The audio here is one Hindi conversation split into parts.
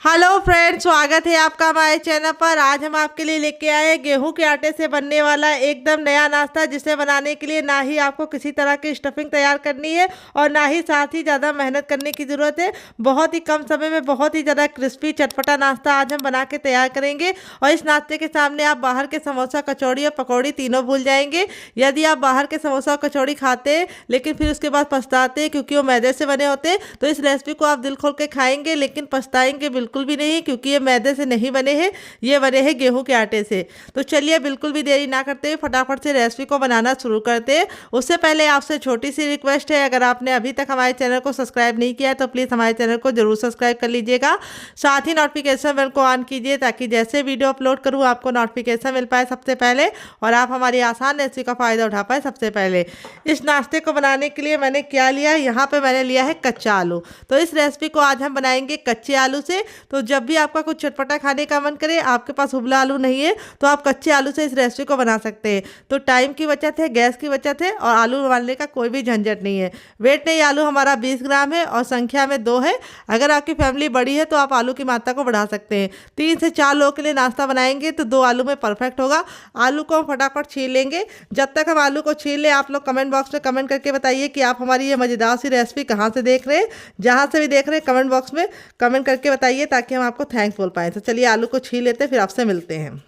हेलो फ्रेंड्स, स्वागत है आपका हमारे चैनल पर। आज हम आपके लिए लेके आए हैं गेहूं के आटे से बनने वाला एकदम नया नाश्ता, जिसे बनाने के लिए ना ही आपको किसी तरह की स्टफिंग तैयार करनी है और ना ही साथ ही ज़्यादा मेहनत करने की ज़रूरत है। बहुत ही कम समय में बहुत ही ज़्यादा क्रिस्पी चटपटा नाश्ता आज हम बना के तैयार करेंगे। और इस नाश्ते के सामने आप बाहर के समोसा, कचौड़ी और पकौड़ी तीनों भूल जाएंगे। यदि आप बाहर के समोसा और कचौड़ी खाते हैं लेकिन फिर उसके बाद पछताते हैं क्योंकि वो मैदे से बने होते हैं, तो इस रेसिपी को आप दिल खोल के खाएंगे लेकिन पछताएंगे बिल्कुल भी नहीं, क्योंकि ये मैदे से नहीं बने हैं, ये बने हैं गेहूं के आटे से। तो चलिए बिल्कुल भी देरी ना करते हुए फटाफट से रेसिपी को बनाना शुरू करते हैं। उससे पहले आपसे छोटी सी रिक्वेस्ट है, अगर आपने अभी तक हमारे चैनल को सब्सक्राइब नहीं किया है तो प्लीज़ हमारे चैनल को जरूर सब्सक्राइब कर लीजिएगा। साथ ही नोटिफिकेशन बेल को ऑन कीजिए ताकि जैसे वीडियो अपलोड करूँ आपको नोटिफिकेशन मिल पाए सबसे पहले और आप हमारी आसान रेसिपी का फ़ायदा उठा पाए सबसे पहले। इस नाश्ते को बनाने के लिए मैंने क्या लिया है, यहाँ पर मैंने लिया है कच्चा आलू। तो इस रेसिपी को आज हम बनाएंगे कच्चे आलू से। तो जब भी आपका कुछ चटपटा खाने का मन करे, आपके पास उबला आलू नहीं है, तो आप कच्चे आलू से इस रेसिपी को बना सकते हैं। तो टाइम की बचत है, गैस की बचत है और आलू उबालने का कोई भी झंझट नहीं है। वेट नहीं, आलू हमारा 20 ग्राम है और संख्या में 2 है। अगर आपकी फैमिली बड़ी है तो आप आलू की मात्रा को बढ़ा सकते हैं। 3 से 4 लोगों के लिए नाश्ता बनाएंगे तो 2 आलू में परफेक्ट होगा। आलू को हम फटाफट छील लेंगे। जब तक हम आलू को छील लें, आप लोग कमेंट बॉक्स में कमेंट करके बताइए कि आप हमारी ये मज़ेदार सी रेसिपी कहाँ से देख रहे हैं। जहाँ से भी देख रहे हैं कमेंट बॉक्स में कमेंट करके बताइए ताकि हम आपको थैंक्स बोल पाए। तो चलिए आलू को छील लेते हैं, फिर आपसे मिलते हैं।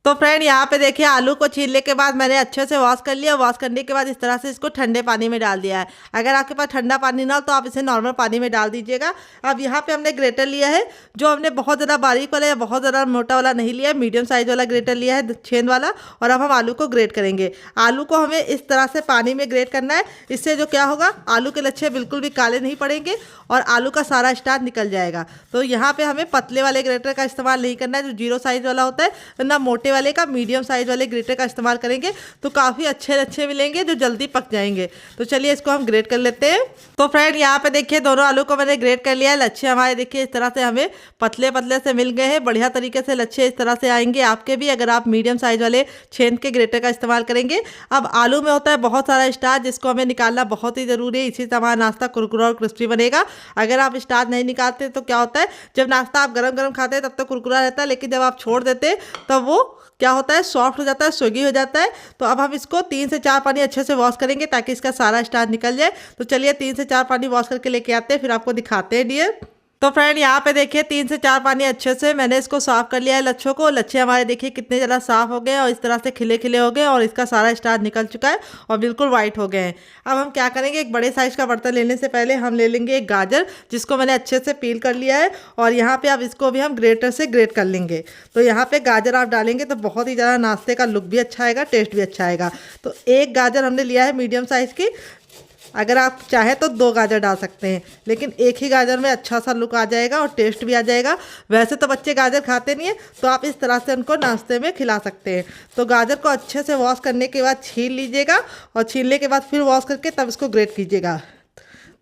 तो फ्रेंड, यहाँ पे देखिए आलू को छीलने के बाद मैंने अच्छे से वॉश कर लिया। वॉश करने के बाद इस तरह से इसको ठंडे पानी में डाल दिया है। अगर आपके पास ठंडा पानी ना हो तो आप इसे नॉर्मल पानी में डाल दीजिएगा। अब यहाँ पे हमने ग्रेटर लिया है, जो हमने बहुत ज़्यादा बारीक वाला या बहुत ज़्यादा मोटा वाला नहीं लिया है, मीडियम साइज वाला ग्रेटर लिया है, छेद वाला। और अब हम आलू को ग्रेट करेंगे। आलू को हमें इस तरह से पानी में ग्रेट करना है। इससे जो क्या होगा, आलू के लच्छे बिल्कुल भी काले नहीं पड़ेंगे और आलू का सारा स्टार्च निकल जाएगा। तो यहाँ पे हमें पतले वाले ग्रेटर का इस्तेमाल नहीं करना है, जो 0 साइज वाला होता है, ना मोटे वाले का, मीडियम साइज वाले ग्रेटर का इस्तेमाल करेंगे तो काफ़ी अच्छे लच्छे मिलेंगे जो जल्दी पक जाएंगे। तो चलिए इसको हम ग्रेट कर लेते हैं। तो फ्रेंड, यहाँ पे देखिए दोनों आलू को मैंने ग्रेट कर लिया है। लच्छे हमारे देखिए इस तरह से हमें पतले पतले से मिल गए हैं। बढ़िया तरीके से लच्छे इस तरह से आएंगे आपके भी, अगर आप मीडियम साइज वाले छेद के ग्रेटर का इस्तेमाल करेंगे। अब आलू में होता है बहुत सारा स्टार्च, जिसको हमें निकालना बहुत ही ज़रूरी है। इसी से हमारा नाश्ता कुरकुरा और क्रिस्पी बनेगा। अगर आप स्टार्च नहीं निकालते तो क्या होता है, जब नाश्ता आप गरम गरम खाते हैं तब तक कुरकुरा रहता है, लेकिन जब आप छोड़ देते हैं तब वो क्या होता है, सॉफ्ट हो जाता है, सोगी हो जाता है। तो अब हम इसको 3 से 4 पानी अच्छे से वॉश करेंगे ताकि इसका सारा स्टार्च निकल जाए। तो चलिए 3 से 4 पानी वॉश करके लेके आते हैं, फिर आपको दिखाते हैं डियर। तो फ्रेंड, यहाँ पे देखिए 3 से 4 पानी अच्छे से मैंने इसको साफ कर लिया है लच्छों को। लच्छे हमारे देखिए कितने ज़्यादा साफ हो गए और इस तरह से खिले खिले हो गए और इसका सारा स्टार्च निकल चुका है और बिल्कुल वाइट हो गए हैं। अब हम क्या करेंगे, एक बड़े साइज़ का बर्तन लेने से पहले हम ले लेंगे एक गाजर, जिसको मैंने अच्छे से पील कर लिया है। और यहाँ पे अब इसको भी हम ग्रेटर से ग्रेट कर लेंगे। तो यहाँ पे गाजर आप डालेंगे तो बहुत ही ज़्यादा नाश्ते का लुक भी अच्छा आएगा, टेस्ट भी अच्छा आएगा। तो एक गाजर हमने लिया है मीडियम साइज़ की। अगर आप चाहें तो 2 गाजर डाल सकते हैं, लेकिन एक ही गाजर में अच्छा सा लुक आ जाएगा और टेस्ट भी आ जाएगा। वैसे तो बच्चे गाजर खाते नहीं है, तो आप इस तरह से उनको नाश्ते में खिला सकते हैं। तो गाजर को अच्छे से वॉश करने के बाद छील लीजिएगा और छीलने के बाद फिर वॉश करके तब इसको ग्रेट कीजिएगा।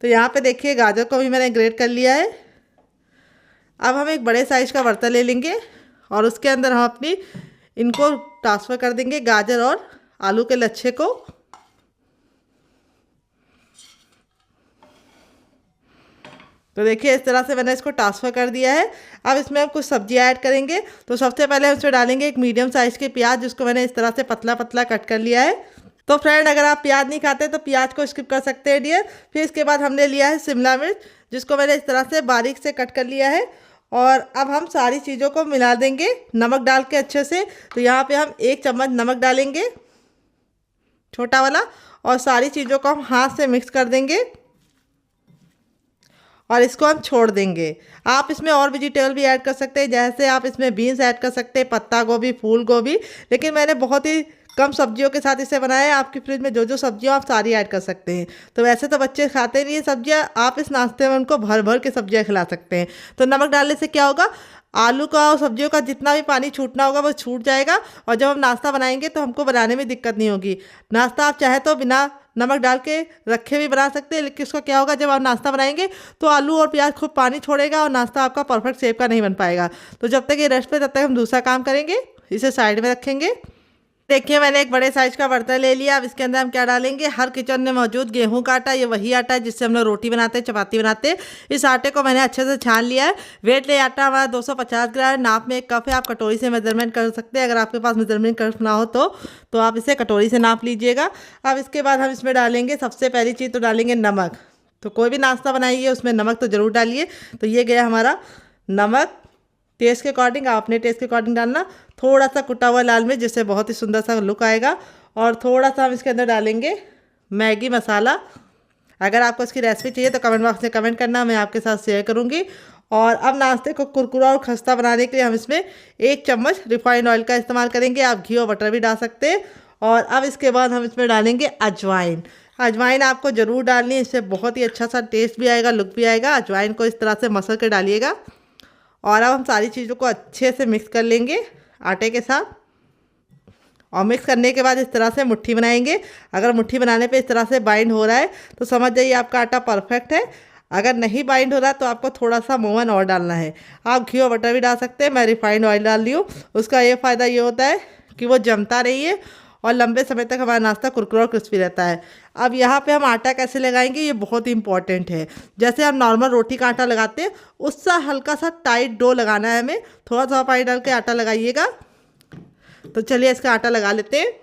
तो यहाँ पे देखिए गाजर को भी मैंने ग्रेट कर लिया है। अब हम एक बड़े साइज़ का बर्तन ले लेंगे और उसके अंदर हम अपनी इनको ट्रांसफ़र कर देंगे, गाजर और आलू के लच्छे को। तो देखिए इस तरह से मैंने इसको ट्रांसफ़र कर दिया है। अब इसमें हम कुछ सब्जियां ऐड करेंगे। तो सबसे पहले हम इसमें डालेंगे एक मीडियम साइज़ के प्याज, जिसको मैंने इस तरह से पतला पतला कट कर लिया है। तो फ्रेंड, अगर आप प्याज नहीं खाते तो प्याज को स्किप कर सकते हैं डियर। फिर इसके बाद हमने लिया है शिमला मिर्च, जिसको मैंने इस तरह से बारीक से कट कर लिया है। और अब हम सारी चीज़ों को मिला देंगे नमक डाल के अच्छे से। तो यहाँ पर हम 1 चम्मच नमक डालेंगे, छोटा वाला, और सारी चीज़ों को हम हाथ से मिक्स कर देंगे और इसको हम छोड़ देंगे। आप इसमें और वेजिटेबल भी ऐड कर सकते हैं, जैसे आप इसमें बीन्स ऐड कर सकते हैं, पत्ता गोभी, फूल गोभी। लेकिन मैंने बहुत ही कम सब्जियों के साथ इसे बनाया है। आपकी फ्रिज में जो जो सब्जियां आप सारी ऐड कर सकते हैं। तो वैसे तो बच्चे खाते नहीं है सब्जियां, आप इस नाश्ते में उनको भर भर के सब्जियां खिला सकते हैं। तो नमक डालने से क्या होगा, आलू का और सब्जियों का जितना भी पानी छूटना होगा वो छूट जाएगा और जब हम नाश्ता बनाएंगे तो हमको बनाने में दिक्कत नहीं होगी। नाश्ता आप चाहे तो बिना नमक डाल के रखे भी बना सकते हैं, लेकिन इसका क्या होगा, जब आप नाश्ता बनाएंगे तो आलू और प्याज खूब पानी छोड़ेगा और नाश्ता आपका परफेक्ट शेप का नहीं बन पाएगा। तो जब तक ये रेस्ट पे, तब तक हम दूसरा काम करेंगे, इसे साइड में रखेंगे। देखिए मैंने एक बड़े साइज का बर्तन ले लिया। अब इसके अंदर हम क्या डालेंगे, हर किचन में मौजूद गेहूं का आटा। ये वही आटा है जिससे हम लोग रोटी बनाते हैं, चपाती बनाते हैं। इस आटे को मैंने अच्छे से छान लिया है। वेट ले आटा हमारा 250 ग्राम है। नाप में 1 कप है। आप कटोरी से मेजरमेंट कर सकते हैं। अगर आपके पास मेजरमेंट कप ना हो तो आप इसे कटोरी से नाप लीजिएगा। अब इसके बाद हम इसमें डालेंगे, सबसे पहली चीज़ तो डालेंगे नमक। तो कोई भी नाश्ता बनाइए उसमें नमक तो ज़रूर डालिए। तो ये गया हमारा नमक। टेस्ट के अकॉर्डिंग, आप अपने टेस्ट के अकॉर्डिंग डालना। थोड़ा सा कुटा हुआ लाल मिर्च, जिससे बहुत ही सुंदर सा लुक आएगा। और थोड़ा सा हम इसके अंदर डालेंगे मैगी मसाला। अगर आपको इसकी रेसिपी चाहिए तो कमेंट बॉक्स में कमेंट करना, मैं आपके साथ शेयर करूंगी। और अब नाश्ते को कुरकुरा और खस्ता बनाने के लिए हम इसमें 1 चम्मच रिफाइंड ऑयल का इस्तेमाल करेंगे। आप घी और बटर भी डाल सकते हैं। और अब इसके बाद हम इसमें डालेंगे अजवाइन। अजवाइन आपको ज़रूर डालनी है, इससे बहुत ही अच्छा सा टेस्ट भी आएगा, लुक भी आएगा। अजवाइन को इस तरह से मसल कर डालिएगा। और अब हम सारी चीज़ों को अच्छे से मिक्स कर लेंगे आटे के साथ। और मिक्स करने के बाद इस तरह से मुट्ठी बनाएंगे। अगर मुट्ठी बनाने पे इस तरह से बाइंड हो रहा है तो समझ जाइए आपका आटा परफेक्ट है। अगर नहीं बाइंड हो रहा तो आपको थोड़ा सा मोवन और डालना है। आप घी और बटर भी डाल सकते हैं। मैं रिफाइंड ऑयल डाल रही हूँ। उसका ये फ़ायदा ये होता है कि वो जमता नहीं है और लंबे समय तक हमारा नाश्ता कुरकुरा और क्रिस्पी रहता है। अब यहाँ पे हम आटा कैसे लगाएंगे, ये बहुत ही इंपॉर्टेंट है। जैसे हम नॉर्मल रोटी का आटा लगाते हैं उससे हल्का सा टाइट डो लगाना है हमें। थोड़ा सा पानी डाल के आटा लगाइएगा। तो चलिए इसका आटा लगा लेते हैं।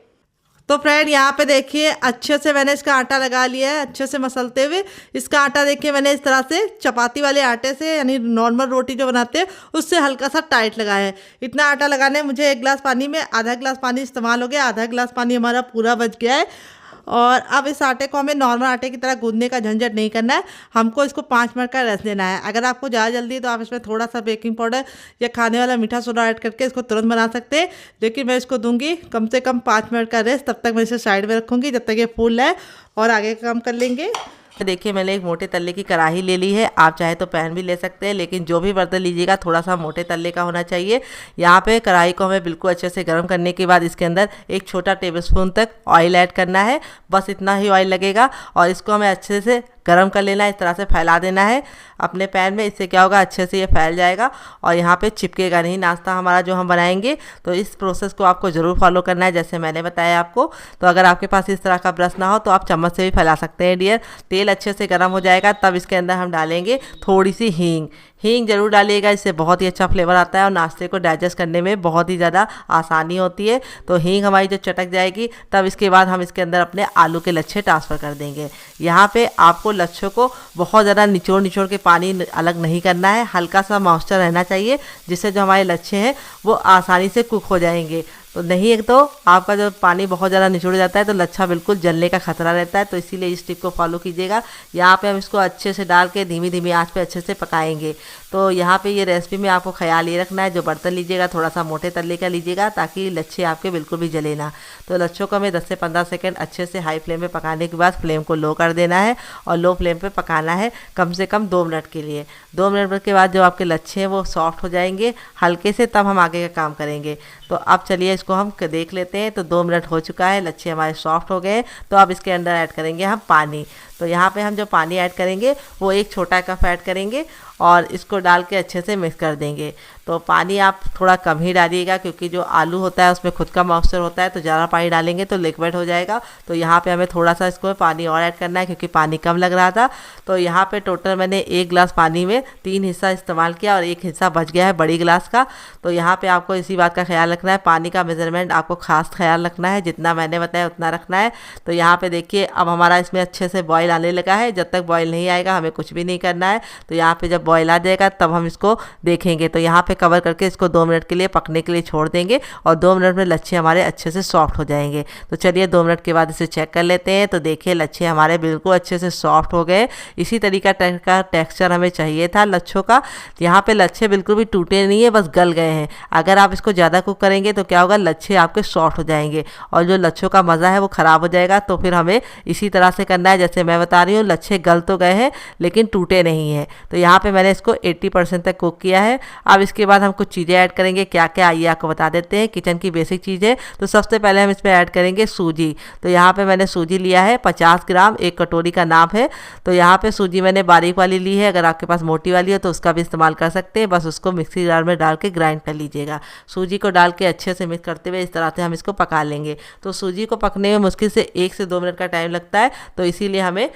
तो फ्रेंड यहाँ पे देखिए अच्छे से मैंने इसका आटा लगा लिया है, अच्छे से मसलते हुए। इसका आटा देखिए मैंने इस तरह से चपाती वाले आटे से, यानी नॉर्मल रोटी जो बनाते हैं उससे हल्का सा टाइट लगाया है। इतना आटा लगाने में मुझे 1 गिलास पानी में आधा गिलास पानी इस्तेमाल हो गया। आधा गिलास पानी हमारा पूरा बच गया है। और अब इस आटे को हमें नॉर्मल आटे की तरह गूंदने का झंझट नहीं करना है। हमको इसको 5 मिनट का रेस्ट देना है। अगर आपको ज़्यादा जल्दी है तो आप इसमें थोड़ा सा बेकिंग पाउडर या खाने वाला मीठा सोडा ऐड करके इसको तुरंत बना सकते हैं। लेकिन मैं इसको दूंगी कम से कम 5 मिनट का रेस्ट। तब तक मैं इसे साइड में रखूँगी जब तक ये फूल है और आगे का काम कर लेंगे। देखिए मैंने एक मोटे तल्ले की कढ़ाई ले ली है। आप चाहे तो पैन भी ले सकते हैं, लेकिन जो भी बर्तन लीजिएगा थोड़ा सा मोटे तल्ले का होना चाहिए। यहाँ पे कढ़ाई को हमें बिल्कुल अच्छे से गर्म करने के बाद इसके अंदर 1 छोटा टेबलस्पून तक ऑयल ऐड करना है। बस इतना ही ऑयल लगेगा और इसको हमें अच्छे से गरम कर लेना है। इस तरह से फैला देना है अपने पैन में। इससे क्या होगा, अच्छे से ये फैल जाएगा और यहाँ पे चिपकेगा नहीं नाश्ता हमारा जो हम बनाएंगे। तो इस प्रोसेस को आपको ज़रूर फॉलो करना है जैसे मैंने बताया आपको। तो अगर आपके पास इस तरह का ब्रश ना हो तो आप चम्मच से भी फैला सकते हैं डियर। तेल अच्छे से गर्म हो जाएगा तब इसके अंदर हम डालेंगे थोड़ी सी हींग। हींग जरूर डालिएगा, इससे बहुत ही अच्छा फ्लेवर आता है और नाश्ते को डाइजेस्ट करने में बहुत ही ज़्यादा आसानी होती है। तो हींग हमारी जो चटक जाएगी तब इसके बाद हम इसके अंदर अपने आलू के लच्छे ट्रांसफ़र कर देंगे। यहाँ पे आपको लच्छों को बहुत ज़्यादा निचोड़ के पानी अलग नहीं करना है। हल्का सा मॉइस्चर रहना चाहिए जिससे जो हमारे लच्छे हैं वो आसानी से कुक हो जाएंगे। तो नहीं एक तो आपका जब पानी बहुत ज़्यादा निचोड़ जाता है तो लच्छा बिल्कुल जलने का खतरा रहता है। तो इसीलिए इस टिप को फॉलो कीजिएगा। यहाँ पे हम इसको अच्छे से डाल के धीमी धीमी आंच पे अच्छे से पकाएंगे। तो यहाँ पे ये रेसिपी में आपको ख्याल ये रखना है, जो बर्तन लीजिएगा थोड़ा सा मोटे तल्ले का लीजिएगा ताकि लच्छे आपके बिल्कुल भी जले ना। तो लच्छों को हमें 10 से 15 सेकेंड अच्छे से हाई फ्लेम पे पकाने के बाद फ्लेम को लो कर देना है और लो फ्लेम पे पकाना है कम से कम 2 मिनट के लिए। 2 मिनट के बाद जो आपके लच्छे हैं वो सॉफ्ट हो जाएंगे हल्के से, तब हम आगे का काम करेंगे। तो अब चलिए इसको हम देख लेते हैं। तो 2 मिनट हो चुका है, लच्छे हमारे सॉफ्ट हो गए। तो अब इसके अंदर ऐड करेंगे हम पानी। तो यहाँ पे हम जो पानी ऐड करेंगे वो 1 छोटा कप ऐड करेंगे और इसको डाल के अच्छे से मिक्स कर देंगे। तो पानी आप थोड़ा कम ही डालिएगा क्योंकि जो आलू होता है उसमें खुद का मॉइस्चर होता है। तो ज़्यादा पानी डालेंगे तो लिक्विड हो जाएगा। तो यहाँ पे हमें थोड़ा सा इसको पानी और ऐड करना है क्योंकि पानी कम लग रहा था। तो यहाँ पे टोटल मैंने 1 गिलास पानी में 3 हिस्सा इस्तेमाल किया और 1 हिस्सा बच गया है बड़ी गिलास का। तो यहाँ पे आपको इसी बात का ख्याल रखना है, पानी का मेजरमेंट आपको खास ख्याल रखना है, जितना मैंने बताया उतना रखना है। तो यहाँ पे देखिए अब हमारा इसमें अच्छे से बॉयल आने लगा है। जब तक बॉयल नहीं आएगा हमें कुछ भी नहीं करना है। तो यहाँ पे जब बॉयल आ जाएगा तब हम इसको देखेंगे। तो यहाँ पे कवर करके इसको 2 मिनट के लिए पकने के लिए छोड़ देंगे और 2 मिनट में लच्छे हमारे अच्छे से सॉफ्ट हो जाएंगे। तो चलिए 2 मिनट के बाद इसे चेक कर लेते हैं। तो देखिए लच्छे हमारे बिल्कुल अच्छे से सॉफ्ट हो गए। इसी तरीका का टेक्सचर हमें चाहिए था लच्छों का। यहाँ पे लच्छे बिल्कुल भी टूटे नहीं है, बस गल गए हैं। अगर आप इसको ज़्यादा कुक करेंगे तो क्या होगा, लच्छे आपके सॉफ्ट हो जाएंगे और जो लच्छों का मज़ा है वो ख़राब हो जाएगा। तो फिर हमें इसी तरह से करना है जैसे मैं बता रही हूँ। लच्छे गल तो गए हैं लेकिन टूटे नहीं हैं। तो यहाँ पे मैंने इसको 80% तक कुक किया है। अब इसके बाद हम कुछ चीज़ें ऐड करेंगे, क्या क्या आइए आपको बता देते हैं। किचन की बेसिक चीज़ें, तो सबसे पहले हम इसमें ऐड करेंगे सूजी। तो यहाँ पे मैंने सूजी लिया है 50 ग्राम, एक कटोरी का नाप है। तो यहाँ पे सूजी मैंने बारीक वाली ली है, अगर आपके पास मोटी वाली हो तो उसका भी इस्तेमाल कर सकते हैं। बस उसको मिक्सी जार में डाल के ग्राइंड कर लीजिएगा। सूजी को डाल के अच्छे से मिक्स करते हुए इस तरह से हम इसको पका लेंगे। तो सूजी को पकने में मुश्किल से 1 से 2 मिनट का टाइम लगता है, तो इसीलिए हमें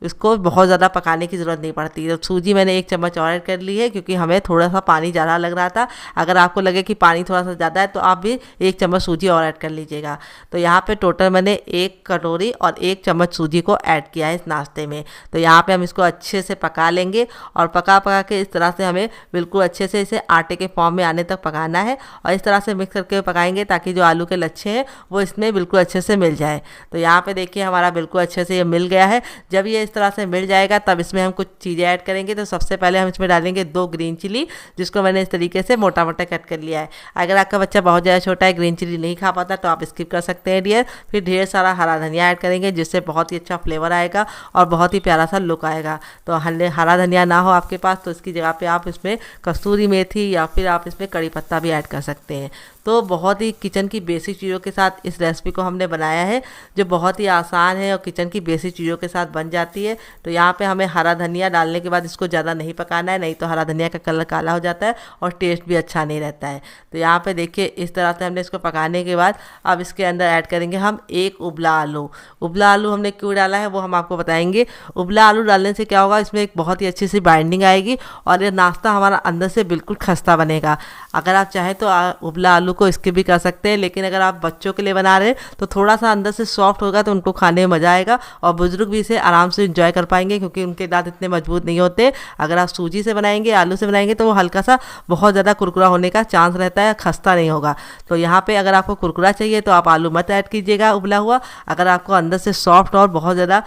इसको बहुत ज़्यादा पकाने की ज़रूरत नहीं पड़ती। तो सूजी मैंने 1 चम्मच और ऐड कर ली है, क्योंकि हमें थोड़ा सा पानी ज़्यादा लग रहा था। अगर आपको लगे कि पानी थोड़ा सा ज़्यादा है तो आप भी 1 चम्मच सूजी और ऐड कर लीजिएगा। तो यहाँ पे टोटल मैंने 1 कटोरी और 1 चम्मच सूजी को ऐड किया है इस नाश्ते में। तो यहाँ पे हम इसको अच्छे से पका लेंगे, और पका के इस तरह से हमें बिल्कुल अच्छे से इसे आटे के फॉर्म में आने तक पकाना है, और इस तरह से मिक्स करके पकाएंगे ताकि जो आलू के लच्छे हैं वो इसमें बिल्कुल अच्छे से मिल जाए। तो यहाँ पे देखिए हमारा बिल्कुल अच्छे से ये मिल गया है। जब ये इस तरह से मिल जाएगा तब इसमें हम कुछ चीज़ें ऐड करेंगे। तो सबसे पहले हम इसमें डालेंगे 2 ग्रीन चिली, जिसको मैंने इस तरीके से मोटा मोटा कट कर लिया है। अगर आपका बच्चा बहुत ज़्यादा छोटा है, ग्रीन चिली नहीं खा पाता, तो आप स्किप कर सकते हैं डियर। फिर ढेर सारा हरा धनिया ऐड करेंगे, जिससे बहुत ही अच्छा फ्लेवर आएगा और बहुत ही प्यारा सा लुक आएगा। तो हरा धनिया ना हो आपके पास तो इसकी जगह पे आप इसमें कसूरी मेथी या फिर आप इसमें कड़ी पत्ता भी ऐड कर सकते हैं। तो बहुत ही किचन की बेसिक चीज़ों के साथ इस रेसिपी को हमने बनाया है, जो बहुत ही आसान है और किचन की बेसिक चीज़ों के साथ बन जाती है। तो यहाँ पे हमें हरा धनिया डालने के बाद इसको ज़्यादा नहीं पकाना है, नहीं तो हरा धनिया का कलर काला हो जाता है और टेस्ट भी अच्छा नहीं रहता है। तो यहाँ पे देखिए इस तरह से हमने इसको पकाने के बाद अब इसके अंदर ऐड करेंगे हम 1 उबला आलू। उबला आलू हमने क्यों डाला है वो हम आपको बताएंगे। उबला आलू डालने से क्या होगा, इसमें एक बहुत ही अच्छी सी बाइंडिंग आएगी और ये नाश्ता हमारा अंदर से बिल्कुल खस्ता बनेगा। अगर आप चाहें तो उबला आलू को स्किप भी कर सकते हैं, लेकिन अगर आप बच्चों के लिए बना रहे हैं तो थोड़ा सा अंदर से सॉफ्ट होगा, तो उनको खाने में मज़ा आएगा और बुजुर्ग भी इसे आराम से इंजॉय कर पाएंगे, क्योंकि उनके दांत इतने मजबूत नहीं होते। अगर आप सूजी से बनाएंगे, आलू से बनाएंगे, तो वो हल्का सा बहुत ज़्यादा कुरकुरा होने का चांस रहता है, खस्ता नहीं होगा। तो यहाँ पे अगर आपको कुरकुरा चाहिए तो आप आलू मत ऐड कीजिएगा उबला हुआ। अगर आपको अंदर से सॉफ्ट और बहुत ज़्यादा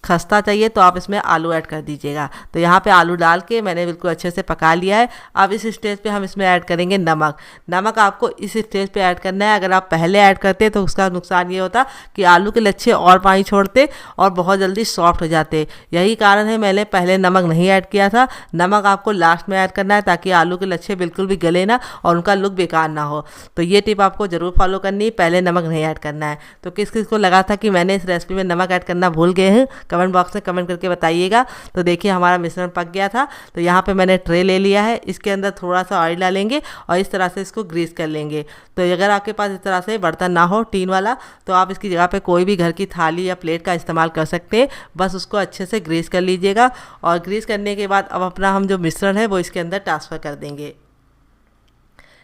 खस्ता चाहिए तो आप इसमें आलू ऐड कर दीजिएगा। तो यहाँ पे आलू डाल के मैंने बिल्कुल अच्छे से पका लिया है। अब इस स्टेज पे हम इसमें ऐड करेंगे नमक। नमक आपको इस स्टेज पे ऐड करना है। अगर आप पहले ऐड करते तो उसका नुकसान ये होता कि आलू के लच्छे और पानी छोड़ते और बहुत जल्दी सॉफ्ट हो जाते। यही कारण है मैंने पहले नमक नहीं ऐड किया था। नमक आपको लास्ट में ऐड करना है, ताकि आलू के लच्छे बिल्कुल भी गले ना और उनका लुक बेकार ना हो। तो ये टिप आपको ज़रूर फॉलो करनी है, पहले नमक नहीं ऐड करना है। तो किस किस को लगा था कि मैंने इस रेसिपी में नमक ऐड करना भूल गए हैं, कमेंट बॉक्स में कमेंट करके बताइएगा। तो देखिए हमारा मिश्रण पक गया था। तो यहाँ पे मैंने ट्रे ले लिया है, इसके अंदर थोड़ा सा ऑयल डालेंगे और इस तरह से इसको ग्रीस कर लेंगे। तो अगर आपके पास इस तरह से बर्तन ना हो टीन वाला, तो आप इसकी जगह पे कोई भी घर की थाली या प्लेट का इस्तेमाल कर सकते हैं। बस उसको अच्छे से ग्रीस कर लीजिएगा, और ग्रीस करने के बाद अब अपना हम जो मिश्रण है वो इसके अंदर ट्रांसफ़र कर देंगे।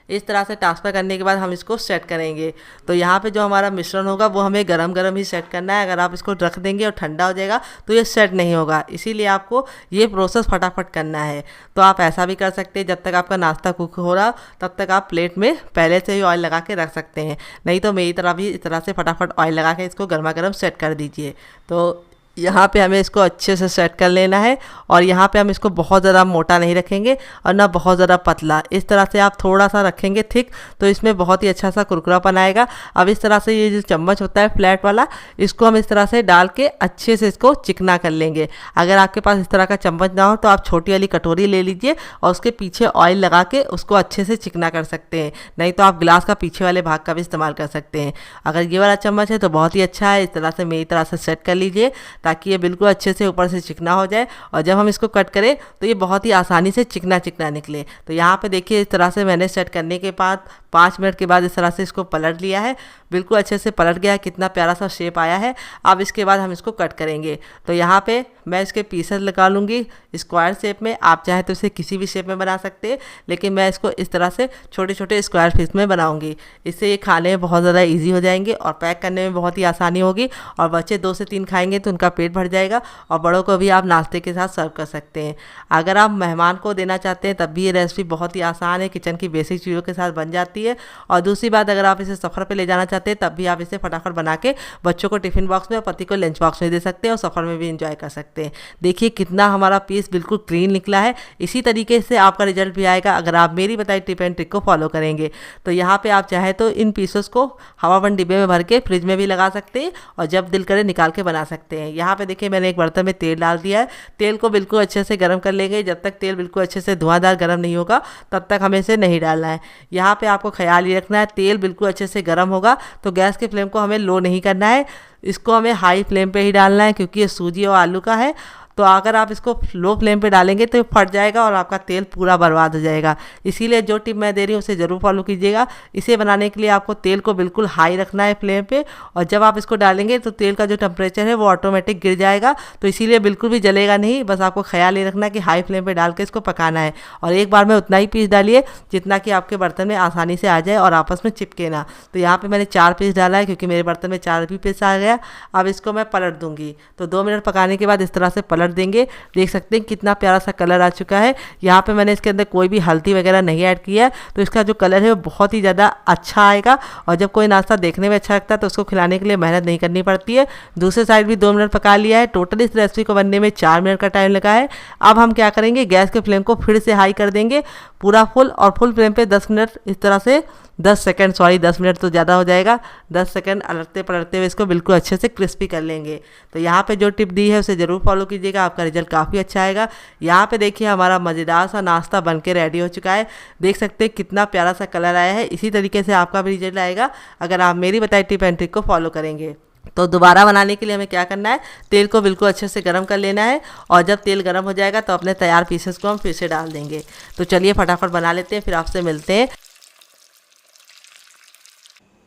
इस तरह से ट्रांसफ़र करने के बाद हम इसको सेट करेंगे। तो यहाँ पे जो हमारा मिश्रण होगा वो हमें गरम गरम ही सेट करना है। अगर आप इसको रख देंगे और ठंडा हो जाएगा तो ये सेट नहीं होगा, इसीलिए आपको ये प्रोसेस फटाफट करना है। तो आप ऐसा भी कर सकते हैं, जब तक आपका नाश्ता कुक हो रहा तब तक आप प्लेट में पहले से ही ऑयल लगा के रख सकते हैं। नहीं तो मेरी तरह भी इस तरह से फटाफट ऑयल लगा के इसको गर्मा गर्म सेट कर दीजिए। तो यहाँ पे हमें इसको अच्छे से सेट कर लेना है, और यहाँ पे हम इसको बहुत ज़्यादा मोटा नहीं रखेंगे और ना बहुत ज़्यादा पतला। इस तरह से आप थोड़ा सा रखेंगे थिक, तो इसमें बहुत ही अच्छा सा कुरकुरापन आएगा। अब इस तरह से ये जो चम्मच होता है फ्लैट वाला, इसको हम इस तरह से डाल के अच्छे से इसको चिकना कर लेंगे। अगर आपके पास इस तरह का चम्मच ना हो तो आप छोटी वाली कटोरी ले लीजिए और उसके पीछे ऑयल लगा के उसको अच्छे से चिकना कर सकते हैं। नहीं तो आप गिलास का पीछे वाले भाग का भी इस्तेमाल कर सकते हैं। अगर ये वाला चम्मच है तो बहुत ही अच्छा है। इस तरह से मेरी तरह से सेट कर लीजिए, ताकि ये बिल्कुल अच्छे से ऊपर से चिकना हो जाए, और जब हम इसको कट करें तो ये बहुत ही आसानी से चिकना चिकना निकले। तो यहाँ पे देखिए इस तरह से मैंने सेट करने के बाद 5 मिनट के बाद इस तरह से इसको पलट लिया है। बिल्कुल अच्छे से पलट गया है, कितना प्यारा सा शेप आया है। अब इसके बाद हम इसको कट करेंगे। तो यहाँ पे मैं इसके पीसेस लगा लूँगी स्क्वायर शेप में। आप चाहे तो इसे किसी भी शेप में बना सकते हैं, लेकिन मैं इसको इस तरह से छोटे छोटे स्क्वायर पीस में बनाऊँगी। इससे ये खाने में बहुत ज़्यादा ईजी हो जाएंगे और पैक करने में बहुत ही आसानी होगी, और बच्चे 2 से 3 खाएंगे तो उनका पेट भर जाएगा, और बड़ों को भी आप नाश्ते के साथ सर्व कर सकते हैं। अगर आप मेहमान को देना चाहते हैं तब भी ये रेसिपी बहुत ही आसान है, किचन की बेसिक चीज़ों के साथ बन जाती है है। और दूसरी बात, अगर आप इसे सफ़र पे ले जाना चाहते हैं तब भी आप इसे फटाफट बना के बच्चों को टिफ़िन बॉक्स में और पति को लंच बॉक्स में दे सकते हैं और सफ़र में भी इंजॉय कर सकते हैं। देखिए कितना हमारा पीस बिल्कुल क्लीन निकला है। इसी तरीके से आपका रिजल्ट भी आएगा अगर आप मेरी बताई टिप एंड ट्रिक को फॉलो करेंगे। तो यहाँ पे आप चाहे तो इन पीसेस को हवाबंद डिब्बे में भर के फ्रिज में भी लगा सकते हैं और जब दिल करे निकाल के बना सकते हैं। यहाँ पे देखिए मैंने एक बर्तन में तेल डाल दिया है। तेल को बिल्कुल अच्छे से गर्म कर लेंगे। जब तक तेल बिल्कुल अच्छे से धुआंधार गर्म नहीं होगा तब तक हमें इसे नहीं डालना है। यहाँ पे आपको ख्याल ये रखना है, तेल बिल्कुल अच्छे से गर्म होगा तो गैस के फ्लेम को हमें लो नहीं करना है, इसको हमें हाई फ्लेम पे ही डालना है क्योंकि ये सूजी और आलू का है। तो अगर आप इसको लो फ्लेम पे डालेंगे तो ये फट जाएगा और आपका तेल पूरा बर्बाद हो जाएगा। इसीलिए जो टिप मैं दे रही हूँ उसे ज़रूर फॉलो कीजिएगा। इसे बनाने के लिए आपको तेल को बिल्कुल हाई रखना है फ्लेम पे, और जब आप इसको डालेंगे तो तेल का जो टेम्परेचर है वो ऑटोमेटिक गिर जाएगा। तो इसीलिए बिल्कुल भी जलेगा नहीं, बस आपको ख्याल ये रखना कि हाई फ्लेम पर डाल के इसको पकाना है। और एक बार में उतना ही पीस डालिए जितना कि आपके बर्तन में आसानी से आ जाए और आपस में चिपके ना। तो यहाँ पर मैंने 4 पीस डाला है क्योंकि मेरे बर्तन में 4 भी पीस आ गया। अब इसको मैं पलट दूँगी। तो 2 मिनट पकाने के बाद इस तरह से पलट देंगे। देख सकते हैं कितना प्यारा सा कलर आ चुका है। यहाँ पे मैंने इसके अंदर कोई भी हल्दी वगैरह नहीं ऐड किया है, तो इसका जो कलर है वो बहुत ही ज़्यादा अच्छा आएगा। और जब कोई नाश्ता देखने में अच्छा लगता है तो उसको खिलाने के लिए मेहनत नहीं करनी पड़ती है। दूसरे साइड भी 2 मिनट पका लिया है। टोटल इस रेसिपी को बनने में 4 मिनट का टाइम लगा है। अब हम क्या करेंगे, गैस के फ्लेम को फिर से हाई कर देंगे पूरा फुल, और फुल फ्लेम पे 10 मिनट इस तरह से 10 सेकंड, सॉरी 10 मिनट तो ज़्यादा हो जाएगा, 10 सेकंड अलटते पलटते हुए इसको बिल्कुल अच्छे से क्रिस्पी कर लेंगे। तो यहाँ पे जो टिप दी है उसे ज़रूर फॉलो कीजिएगा, आपका रिजल्ट काफ़ी अच्छा आएगा। यहाँ पे देखिए हमारा मज़ेदार सा नाश्ता बन के रेडी हो चुका है। देख सकते हैं कितना प्यारा सा कलर आया है। इसी तरीके से आपका भी रिजल्ट आएगा अगर आप मेरी बताई टिप एंड ट्रिक को फॉलो करेंगे। तो दोबारा बनाने के लिए हमें क्या करना है, तेल को बिल्कुल अच्छे से गर्म कर लेना है, और जब तेल गर्म हो जाएगा तो अपने तैयार पीसेस को हम फिर से डाल देंगे। तो चलिए फटाफट बना लेते हैं, फिर आपसे मिलते हैं।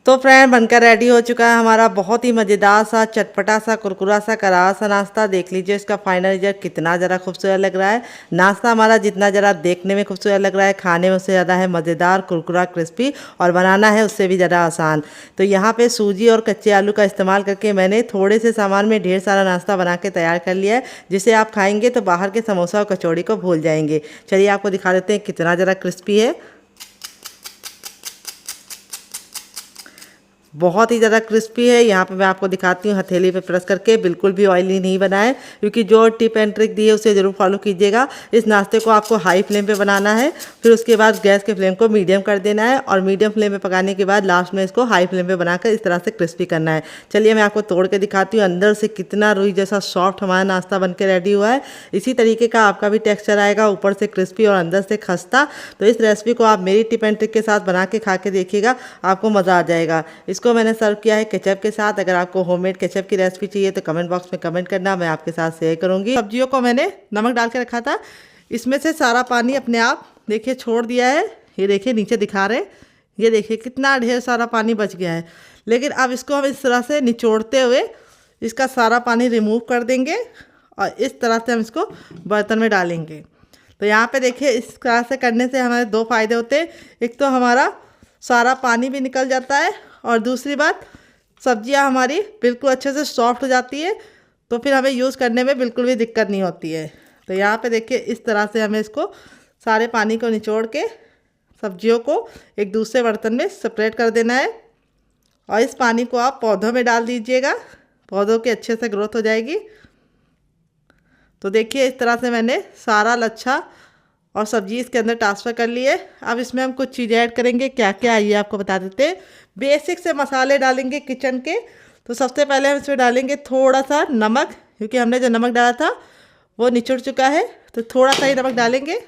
तो फ्रेंड बनकर रेडी हो चुका है हमारा बहुत ही मज़ेदार सा चटपटा सा कुरकुरा सा करारा सा नाश्ता। देख लीजिए इसका फाइनल रिजल्ट कितना ज़रा खूबसूरत लग रहा है। नाश्ता हमारा जितना ज़रा देखने में खूबसूरत लग रहा है, खाने में उससे ज़्यादा है मज़ेदार, कुरकुरा, क्रिस्पी, और बनाना है उससे भी ज़्यादा आसान। तो यहाँ पे सूजी और कच्चे आलू का इस्तेमाल करके मैंने थोड़े से सामान में ढेर सारा नाश्ता बना के तैयार कर लिया है, जिसे आप खाएँगे तो बाहर के समोसा और कचौड़ी को भूल जाएंगे। चलिए आपको दिखा देते हैं कितना ज़रा क्रिस्पी है। बहुत ही ज़्यादा क्रिस्पी है। यहाँ पे मैं आपको दिखाती हूँ हथेली पे प्रेस करके, बिल्कुल भी ऑयली नहीं बना है, क्योंकि जो टिप एंड ट्रिक दी है उसे ज़रूर फॉलो कीजिएगा। इस नाश्ते को आपको हाई फ्लेम पे बनाना है, फिर उसके बाद गैस के फ्लेम को मीडियम कर देना है, और मीडियम फ्लेम पे पकाने के बाद लास्ट में इसको हाई फ्लेम पे बनाकर इस तरह से क्रिस्पी करना है। चलिए मैं आपको तोड़ के दिखाती हूँ अंदर से कितना रुई जैसा सॉफ्ट हमारा नाश्ता बन के रेडी हुआ है। इसी तरीके का आपका भी टेक्स्चर आएगा, ऊपर से क्रिस्पी और अंदर से खस्ता। तो इस रेसिपी को आप मेरी टिप एंड ट्रिक के साथ बना के खा के देखिएगा, आपको मज़ा आ जाएगा। इसको मैंने सर्व किया है केचप के साथ। अगर आपको होममेड केचप की रेसिपी चाहिए तो कमेंट बॉक्स में कमेंट करना, मैं आपके साथ शेयर करूंगी। सब्जियों को मैंने नमक डाल के रखा था, इसमें से सारा पानी अपने आप देखिए छोड़ दिया है। ये देखिए नीचे दिखा रहे, ये देखिए कितना ढेर सारा पानी बच गया है। लेकिन अब इसको हम इस तरह से निचोड़ते हुए इसका सारा पानी रिमूव कर देंगे, और इस तरह से हम इसको बर्तन में डालेंगे। तो यहाँ पे देखिए इस तरह से करने से हमारे 2 फ़ायदे होते हैं। एक तो हमारा सारा पानी भी निकल जाता है, और दूसरी बात सब्जियां हमारी बिल्कुल अच्छे से सॉफ्ट हो जाती है, तो फिर हमें यूज़ करने में बिल्कुल भी दिक्कत नहीं होती है। तो यहाँ पे देखिए इस तरह से हमें इसको सारे पानी को निचोड़ के सब्जियों को एक दूसरे बर्तन में सेपरेट कर देना है, और इस पानी को आप पौधों में डाल दीजिएगा, पौधों की अच्छे से ग्रोथ हो जाएगी। तो देखिए इस तरह से मैंने सारा लच्छा और सब्जी इसके अंदर ट्रांसफ़र कर लिए। अब इसमें हम कुछ चीज़ें ऐड करेंगे, क्या क्या आइए आपको बता देते हैं। बेसिक से मसाले डालेंगे किचन के। तो सबसे पहले हम इसमें डालेंगे थोड़ा सा नमक, क्योंकि हमने जो नमक डाला था वो निचुड़ चुका है, तो थोड़ा सा ही नमक डालेंगे।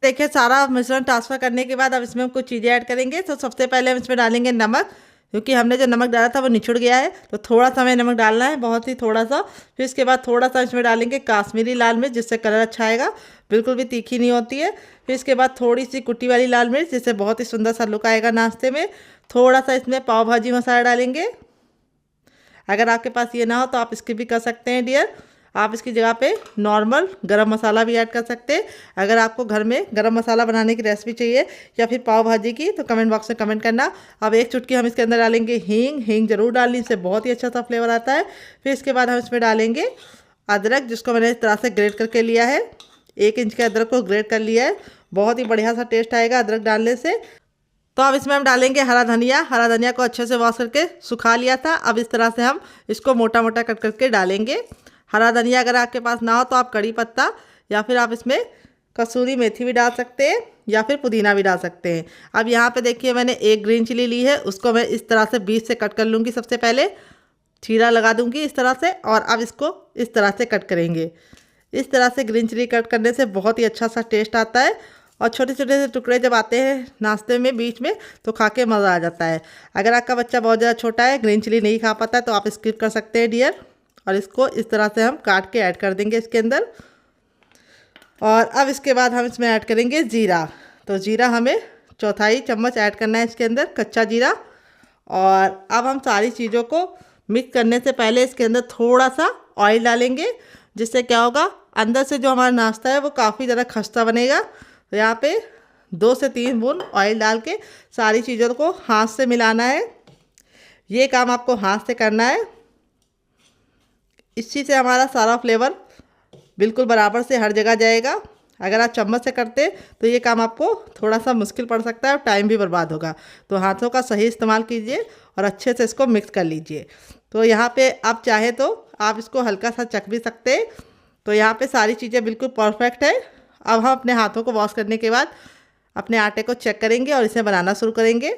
देखिए सारा मिश्रण ट्रांसफ़र करने के बाद अब इसमें हम कुछ चीज़ें ऐड करेंगे। तो सबसे पहले हम इसमें डालेंगे नमक, क्योंकि हमने जो नमक डाला था वो निचुड़ गया है, तो थोड़ा सा हमें नमक डालना है, बहुत ही थोड़ा सा। फिर इसके बाद थोड़ा सा इसमें डालेंगे काश्मीरी लाल मिर्च, जिससे कलर अच्छा आएगा, बिल्कुल भी तीखी नहीं होती है। फिर इसके बाद थोड़ी सी कुटी वाली लाल मिर्च, जिससे बहुत ही सुंदर सा लुक आएगा नाश्ते में। थोड़ा सा इसमें पाव भाजी मसाला डालेंगे। अगर आपके पास ये ना हो तो आप इसकी भी कर सकते हैं डियर। आप इसकी जगह पे नॉर्मल गरम मसाला भी ऐड कर सकते हैं। अगर आपको घर में गरम मसाला बनाने की रेसिपी चाहिए या फिर पाव भाजी की, तो कमेंट बॉक्स में कमेंट करना। अब 1 चुटकी हम इसके अंदर डालेंगे हींग। हींग जरूर डालनी, इससे बहुत ही अच्छा सा फ्लेवर आता है। फिर इसके बाद हम इसमें डालेंगे अदरक, जिसको मैंने इस तरह से ग्रेट करके लिया है। 1 इंच के अदरक को ग्रेट कर लिया है, बहुत ही बढ़िया सा टेस्ट आएगा अदरक डालने से। तो अब इसमें हम डालेंगे हरा धनिया। हरा धनिया को अच्छे से वॉश करके सुखा लिया था। अब इस तरह से हम इसको मोटा मोटा कट करके डालेंगे। हरा धनिया अगर आपके पास ना हो तो आप कड़ी पत्ता या फिर आप इसमें कसूरी मेथी भी डाल सकते हैं या फिर पुदीना भी डाल सकते हैं। अब यहाँ पे देखिए मैंने एक ग्रीन चिली ली है, उसको मैं इस तरह से बीच से कट कर लूँगी। सबसे पहले चीरा लगा दूँगी इस तरह से और अब इसको इस तरह से कट करेंगे। इस तरह से ग्रीन चिली कट करने से बहुत ही अच्छा सा टेस्ट आता है और छोटे छोटे से टुकड़े जब आते हैं नाश्ते में बीच में तो खा के मज़ा आ जाता है। अगर आपका बच्चा बहुत ज़्यादा छोटा है, ग्रीन चिली नहीं खा पाता है तो आप स्किप कर सकते हैं डियर। और इसको इस तरह से हम काट के ऐड कर देंगे इसके अंदर। और अब इसके बाद हम इसमें ऐड करेंगे जीरा। तो जीरा हमें चौथाई चम्मच ऐड करना है इसके अंदर, कच्चा जीरा। और अब हम सारी चीज़ों को मिक्स करने से पहले इसके अंदर थोड़ा सा ऑयल डालेंगे, जिससे क्या होगा अंदर से जो हमारा नाश्ता है वो काफ़ी ज़्यादा खस्ता बनेगा। तो यहाँ पे 2 से 3 बूंद ऑयल डाल के सारी चीज़ों को हाथ से मिलाना है। ये काम आपको हाथ से करना है। इसी से हमारा सारा फ्लेवर बिल्कुल बराबर से हर जगह जाएगा। अगर आप चम्मच से करते तो ये काम आपको थोड़ा सा मुश्किल पड़ सकता है और टाइम भी बर्बाद होगा। तो हाथों का सही इस्तेमाल कीजिए और अच्छे से इसको मिक्स कर लीजिए। तो यहाँ पे आप चाहे तो आप इसको हल्का सा चख भी सकते हैं। तो यहाँ पे सारी चीज़ें बिल्कुल परफेक्ट है। अब हम अपने हाथों को वॉश करने के बाद अपने आटे को चेक करेंगे और इसे बनाना शुरू करेंगे।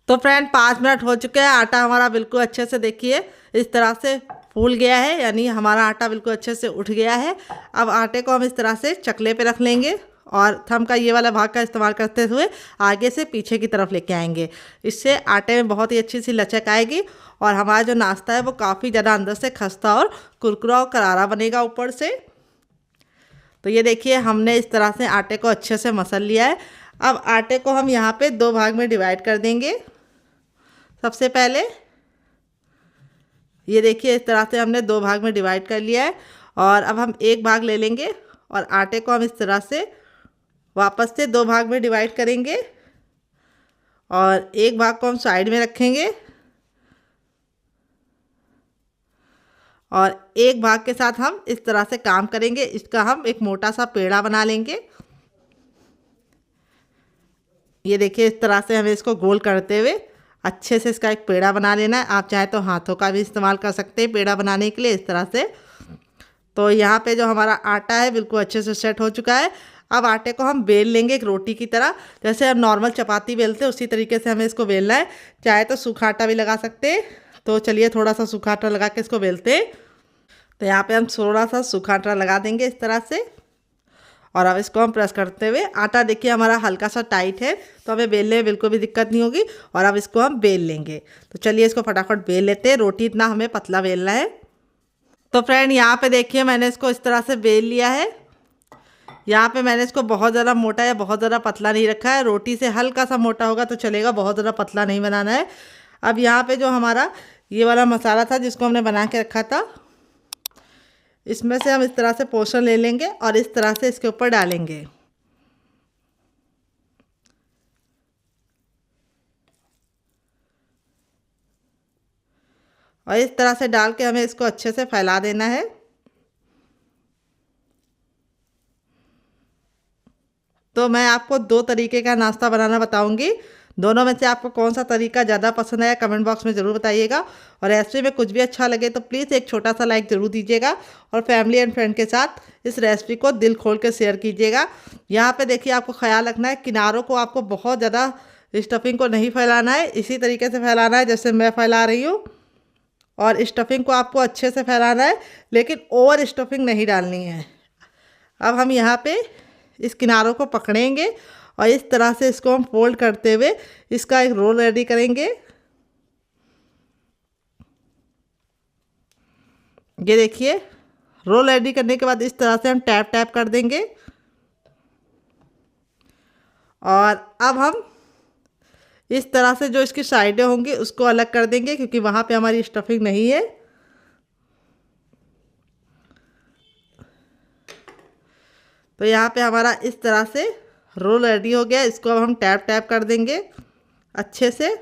तो फ्रेंड 5 मिनट हो चुके हैं। आटा हमारा बिल्कुल अच्छे से देखिए इस तरह से फूल गया है, यानी हमारा आटा बिल्कुल अच्छे से उठ गया है। अब आटे को हम इस तरह से चकले पे रख लेंगे और थंब का ये वाला भाग का इस्तेमाल करते हुए आगे से पीछे की तरफ लेके आएंगे। इससे आटे में बहुत ही अच्छी सी लचक आएगी और हमारा जो नाश्ता है वो काफ़ी ज़्यादा अंदर से खस्ता और कुरकुरा और करारा बनेगा ऊपर से। तो ये देखिए हमने इस तरह से आटे को अच्छे से मसल लिया है। अब आटे को हम यहाँ पे 2 भाग में डिवाइड कर देंगे। सबसे पहले ये देखिए इस तरह से हमने 2 भाग में डिवाइड कर लिया है और अब हम एक भाग ले लेंगे और आटे को हम इस तरह से वापस से 2 भाग में डिवाइड करेंगे और एक भाग को हम साइड में रखेंगे और एक भाग के साथ हम इस तरह से काम करेंगे। इसका हम एक मोटा सा पेड़ा बना लेंगे। ये देखिए इस तरह से हमें इसको गोल करते हुए अच्छे से इसका एक पेड़ा बना लेना है। आप चाहे तो हाथों का भी इस्तेमाल कर सकते हैं पेड़ा बनाने के लिए इस तरह से। तो यहाँ पे जो हमारा आटा है बिल्कुल अच्छे से सेट हो चुका है। अब आटे को हम बेल लेंगे एक रोटी की तरह, जैसे हम नॉर्मल चपाती बेलते हैं उसी तरीके से हमें इसको बेलना है। चाहे तो सूखा आटा भी लगा सकते हैं। तो चलिए थोड़ा सा सूखा आटा लगा के इसको बेलते हैं। तो यहाँ पे हम थोड़ा सा सूखा आटा लगा देंगे इस तरह से और अब इसको हम प्रेस करते हुए, आटा देखिए हमारा हल्का सा टाइट है तो हमें बेलने में बिल्कुल भी दिक्कत नहीं होगी। और अब इसको हम बेल लेंगे। तो चलिए इसको फटाफट बेल लेते हैं। रोटी इतना हमें पतला बेलना है। तो फ्रेंड यहाँ पे देखिए मैंने इसको इस तरह से बेल लिया है। यहाँ पे मैंने इसको बहुत ज़्यादा मोटा या बहुत ज़्यादा पतला नहीं रखा है। रोटी से हल्का सा मोटा होगा तो चलेगा, बहुत ज़्यादा पतला नहीं बनाना है। अब यहाँ पे जो हमारा ये वाला मसाला था जिसको हमने बना के रखा था, इसमें से हम इस तरह से पोर्शन ले लेंगे और इस तरह से इसके ऊपर डालेंगे। और इस तरह से डाल के हमें इसको अच्छे से फैला देना है। तो मैं आपको 2 तरीके का नाश्ता बनाना बताऊंगी। दोनों में से आपको कौन सा तरीका ज़्यादा पसंद आया कमेंट बॉक्स में ज़रूर बताइएगा। और रेसिपी में कुछ भी अच्छा लगे तो प्लीज़ एक छोटा सा लाइक ज़रूर दीजिएगा और फैमिली एंड फ्रेंड के साथ इस रेसिपी को दिल खोल के शेयर कीजिएगा। यहाँ पे देखिए आपको ख्याल रखना है, किनारों को आपको बहुत ज़्यादा स्टफिंग को नहीं फैलाना है, इसी तरीके से फैलाना है जैसे मैं फैला रही हूँ। और स्टफिंग को आपको अच्छे से फैलाना है, लेकिन ओवर स्टफिंग नहीं डालनी है। अब हम यहाँ पे इस किनारों को पकड़ेंगे और इस तरह से इसको हम फोल्ड करते हुए इसका एक रोल रेडी करेंगे। ये देखिए रोल रेडी करने के बाद इस तरह से हम टैप टैप कर देंगे। और अब हम इस तरह से जो इसकी साइडें होंगी उसको अलग कर देंगे, क्योंकि वहाँ पे हमारी स्टफिंग नहीं है। तो यहाँ पे हमारा इस तरह से रोल रेडी हो गया। इसको अब हम टैप टैप कर देंगे अच्छे से।